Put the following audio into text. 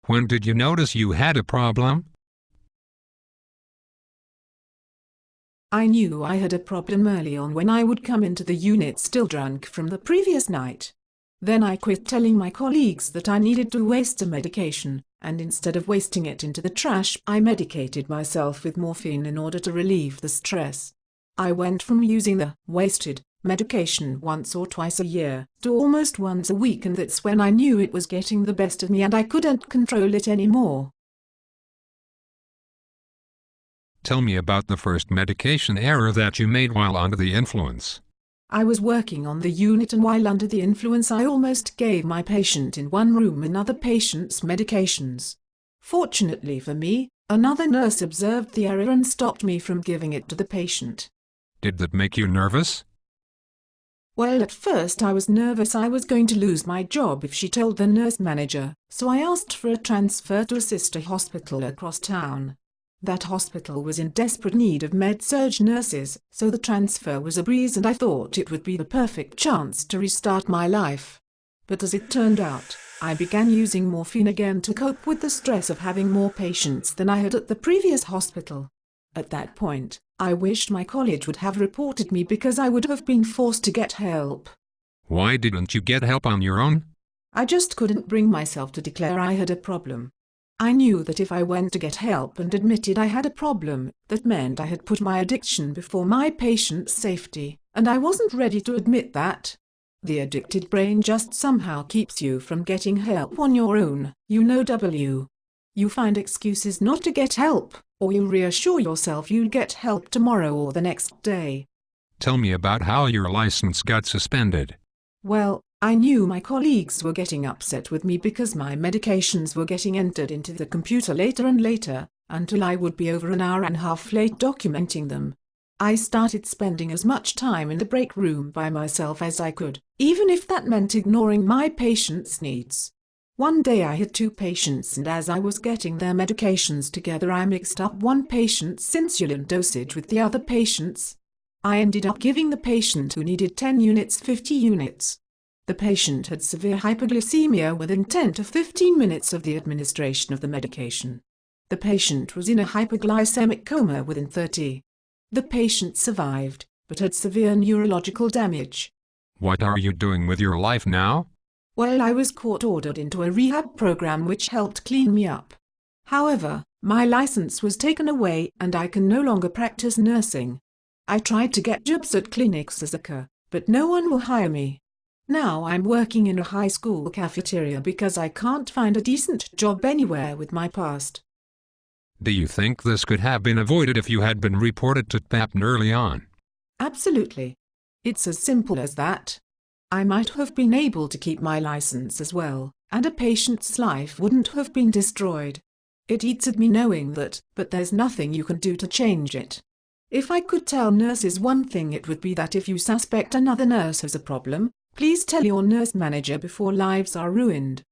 When did you notice you had a problem? I knew I had a problem early on when I would come into the unit still drunk from the previous night. Then I quit telling my colleagues that I needed to waste the medication, and instead of wasting it into the trash, I medicated myself with morphine in order to relieve the stress. I went from using the wasted medication once or twice a year to almost once a week, and that's when I knew it was getting the best of me and I couldn't control it anymore. Tell me about the first medication error that you made while under the influence. I was working on the unit, and while under the influence I almost gave my patient in one room another patient's medications. Fortunately for me, another nurse observed the error and stopped me from giving it to the patient. Did that make you nervous? Well, at first I was nervous I was going to lose my job if she told the nurse manager, so I asked for a transfer to a sister hospital across town. That hospital was in desperate need of med-surg nurses, so the transfer was a breeze and I thought it would be the perfect chance to restart my life. But as it turned out, I began using morphine again to cope with the stress of having more patients than I had at the previous hospital. At that point, I wished my college would have reported me because I would have been forced to get help. Why didn't you get help on your own? I just couldn't bring myself to declare I had a problem. I knew that if I went to get help and admitted I had a problem, that meant I had put my addiction before my patient's safety, and I wasn't ready to admit that. The addicted brain just somehow keeps you from getting help on your own, You find excuses not to get help, or you reassure yourself you'll get help tomorrow or the next day. Tell me about how your license got suspended. Well, I knew my colleagues were getting upset with me because my medications were getting entered into the computer later and later, until I would be over an hour and a half late documenting them. I started spending as much time in the break room by myself as I could, even if that meant ignoring my patients' needs. One day I had 2 patients, and as I was getting their medications together I mixed up one patient's insulin dosage with the other patient's. I ended up giving the patient who needed 10 units 50 units. The patient had severe hypoglycemia within 10 to 15 minutes of the administration of the medication. The patient was in a hypoglycemic coma within 30. The patient survived, but had severe neurological damage. What are you doing with your life now? Well, I was court-ordered into a rehab program which helped clean me up. However, my license was taken away and I can no longer practice nursing. I tried to get jobs at clinics as a carer, but no one will hire me. Now I'm working in a high school cafeteria because I can't find a decent job anywhere with my past. Do you think this could have been avoided if you had been reported to TPAPN early on? Absolutely. It's as simple as that. I might have been able to keep my license as well, and a patient's life wouldn't have been destroyed. It eats at me knowing that, but there's nothing you can do to change it. If I could tell nurses one thing, it would be that if you suspect another nurse has a problem, please tell your nurse manager before lives are ruined.